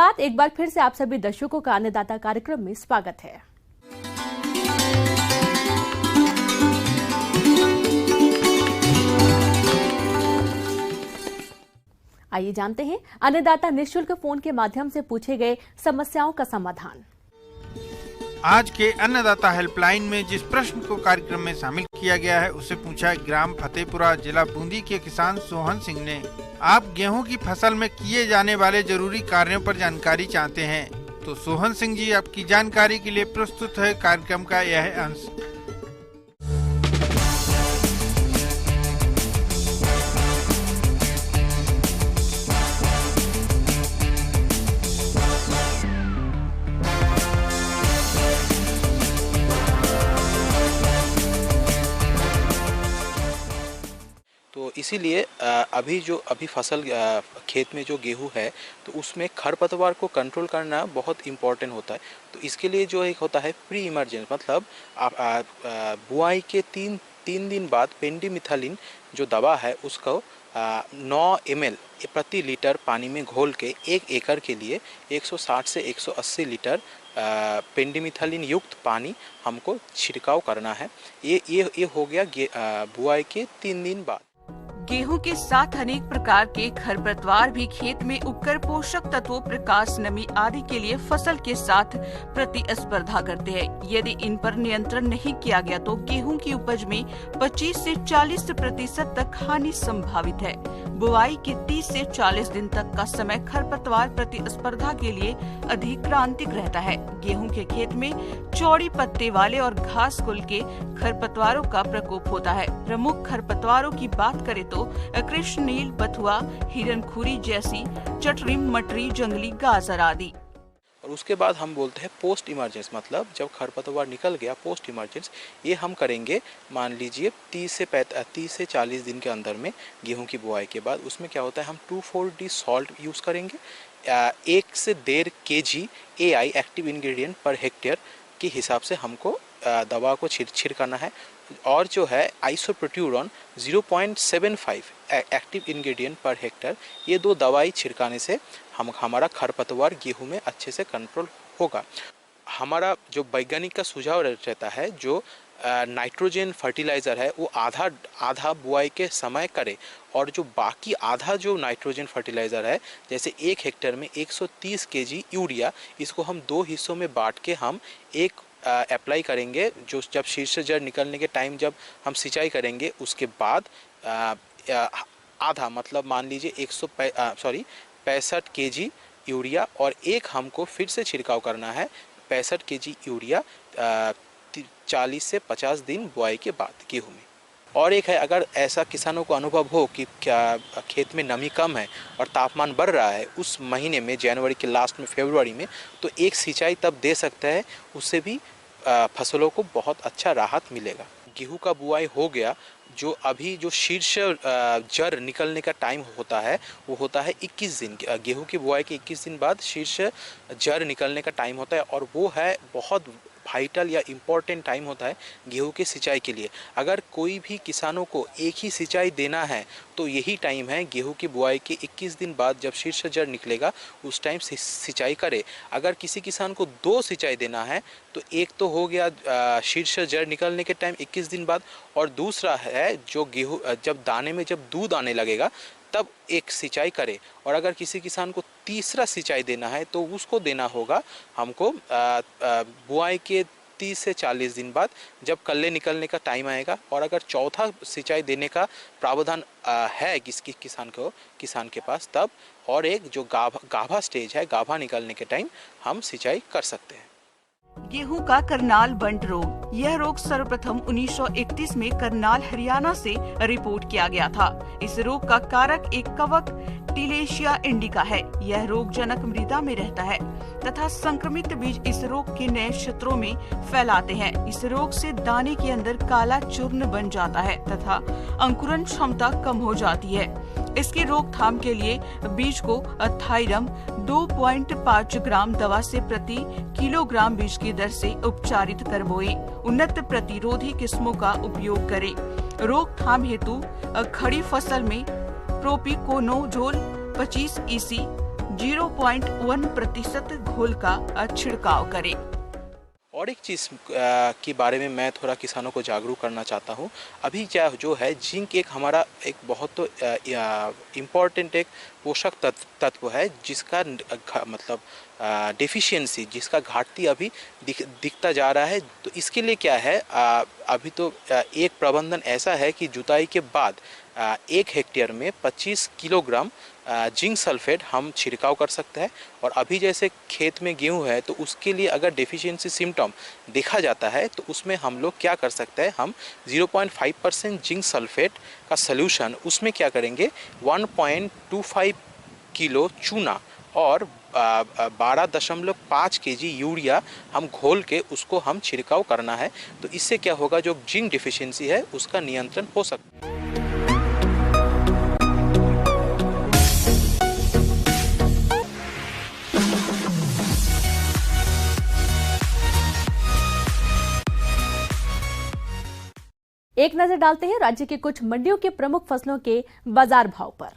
बाद एक बार फिर से आप सभी दर्शकों का अन्नदाता कार्यक्रम में स्वागत है। आइए जानते हैं अन्नदाता निःशुल्क फोन के माध्यम से पूछे गए समस्याओं का समाधान। आज के अन्नदाता हेल्पलाइन में जिस प्रश्न को कार्यक्रम में शामिल किया गया है उसे पूछा ग्राम फतेहपुरा जिला बूंदी के किसान सोहन सिंह ने। आप गेहूं की फसल में किए जाने वाले जरूरी कार्यों पर जानकारी चाहते हैं तो सोहन सिंह जी आपकी जानकारी के लिए प्रस्तुत है कार्यक्रम का यह अंश। तो इसीलिए अभी फसल खेत में जो गेहूं है तो उसमें खरपतवार को कंट्रोल करना बहुत इम्पोर्टेंट होता है। तो इसके लिए जो एक होता है प्री इमरजेंस, मतलब बुआई के तीन दिन बाद पेंडिमिथालिन जो दवा है उसको 9 ml प्रति लीटर पानी में घोल के 1 एकड़ के लिए 160 से 180 लीटर पेंडिमिथालिन युक्त पानी हमको छिड़काव करना है। ये हो गया बुआई के 3 दिन बाद। गेहूं के साथ अनेक प्रकार के खरपतवार भी खेत में उगकर पोषक तत्वों, प्रकाश, नमी आदि के लिए फसल के साथ प्रतिस्पर्धा करते हैं। यदि इन पर नियंत्रण नहीं किया गया तो गेहूं की उपज में 25 से 40% तक हानि संभावित है। बुआई के 30 से 40 दिन तक का समय खरपतवार प्रतिस्पर्धा के लिए अधिक क्रांतिक रहता है। गेहूं के खेत में चौड़ी पत्ते वाले और घास कुल के खरपतवारों का प्रकोप होता है। प्रमुख खरपतवारों की बात करें तो कृष्ण नील, बथुआ, हिरनखुरी जैसी चटरिम, मटरी, जंगली गाजर आदि। और उसके बाद हम बोलते हैं पोस्ट इमरजेंस, मतलब जब खरपतवार निकल गया पोस्ट इमरजेंस, ये हम करेंगे मान लीजिए 30 से 40 दिन के अंदर में गेहूं की बुआई के बाद। उसमें क्या होता है, हम 2,4-D सॉल्ट यूज़ करेंगे। 1 से 1.5 kg AI active ingredient per hectare के हिसाब से हमको दवा को छिड़काना है। और जो है isoproturon 0.75 active ingredient per hectare, ये 2 दवाई छिड़काने से हमारा खरपतवार गेहूं में अच्छे से कंट्रोल होगा। हमारा जो वैज्ञानिक का सुझाव रहता है, जो नाइट्रोजन फर्टिलाइज़र है वो आधा बुआई के समय करे, और जो बाकी आधा जो नाइट्रोजन फर्टिलाइज़र है, जैसे 1 हेक्टेयर में 130 kg यूरिया, इसको हम 2 हिस्सों में बांट के हम एक अप्लाई करेंगे। जो जब शीर्ष जड़ निकलने के टाइम जब हम सिंचाई करेंगे उसके बाद आधा, मतलब मान लीजिए 65 kg यूरिया, और एक हमको फिर से छिड़काव करना है 65 kg यूरिया 40 से 50 दिन बुआई के बाद गेहूं में। और एक है, अगर ऐसा किसानों को अनुभव हो कि क्या खेत में नमी कम है और तापमान बढ़ रहा है उस महीने में, जनवरी के लास्ट में, फरवरी में, तो एक सिंचाई तब दे सकता है। उससे भी फसलों को बहुत अच्छा राहत मिलेगा। गेहूं का बुआई हो गया, जो शीर्ष जड़ निकलने का टाइम होता है वो होता है 21 दिन। गेहूं की बुआई के 21 दिन बाद शीर्ष जड़ निकलने का टाइम होता है, और वो है बहुत वाइटल या इम्पोर्टेंट टाइम होता है गेहूं की सिंचाई के लिए। अगर कोई भी किसानों को एक ही सिंचाई देना है तो यही टाइम है, गेहूं की बुआई के 21 दिन बाद जब शीर्ष जड़ निकलेगा उस टाइम सिंचाई करे। अगर किसी किसान को 2 सिंचाई देना है तो एक तो हो गया शीर्ष जड़ निकलने के टाइम 21 दिन बाद, और दूसरा है जो गेहूं जब दाने में जब दूध आने लगेगा तब एक सिंचाई करे। और अगर किसी किसान को तीसरा सिंचाई देना है तो उसको देना होगा हमको बुआई के 30 से 40 दिन बाद जब कल्ले निकलने का टाइम आएगा। और अगर चौथा सिंचाई देने का प्रावधान है किसी किसान के पास, तब और एक जो गाभा स्टेज है, गाभा निकलने के टाइम हम सिंचाई कर सकते हैं। गेहूं का करनाल बंट रोग। यह रोग सर्वप्रथम 1931 में करनाल, हरियाणा से रिपोर्ट किया गया था। इस रोग का कारक एक कवक टिलेशिया इंडिका है। यह रोगजनक मृदा में रहता है तथा संक्रमित बीज इस रोग के नए क्षेत्रों में फैलाते हैं। इस रोग से दाने के अंदर काला चूर्ण बन जाता है तथा अंकुरण क्षमता कम हो जाती है। इसकी रोकथाम के लिए बीज को थाइरम 2.5 ग्राम दवा से प्रति किलोग्राम बीज की दर से उपचारित करवाएं। उन्नत प्रतिरोधी किस्मों का उपयोग करें। रोकथाम हेतु खड़ी फसल में प्रोपिकोनोजोल 25 EC 0.1% घोल का छिड़काव करें। और एक चीज़ के बारे में मैं थोड़ा किसानों को जागरूक करना चाहता हूँ। अभी क्या जो है जिंक एक हमारा एक बहुत तो इम्पॉर्टेंट एक पोषक तत्व है जिसका मतलब डेफिशिएंसी जिसका घाटती अभी दिखता जा रहा है। तो इसके लिए क्या है अभी तो एक प्रबंधन ऐसा है कि जुताई के बाद 1 हेक्टेयर में 25 किलोग्राम जिंक सल्फेट हम छिड़काव कर सकते हैं। और अभी जैसे खेत में गेहूं है तो उसके लिए अगर डेफिशिएंसी सिम्टम देखा जाता है तो उसमें हम लोग क्या कर सकते हैं, हम 0.5% जिंक सल्फेट का सॉल्यूशन उसमें क्या करेंगे 1.25 किलो चूना और 12.5 केजी यूरिया हम घोल के उसको हम छिड़काव करना है। तो इससे क्या होगा, जो जिंक डिफिशियंसी है उसका नियंत्रण हो सकता है। एक नजर डालते हैं राज्य के कुछ मंडियों के प्रमुख फसलों के बाजार भाव पर।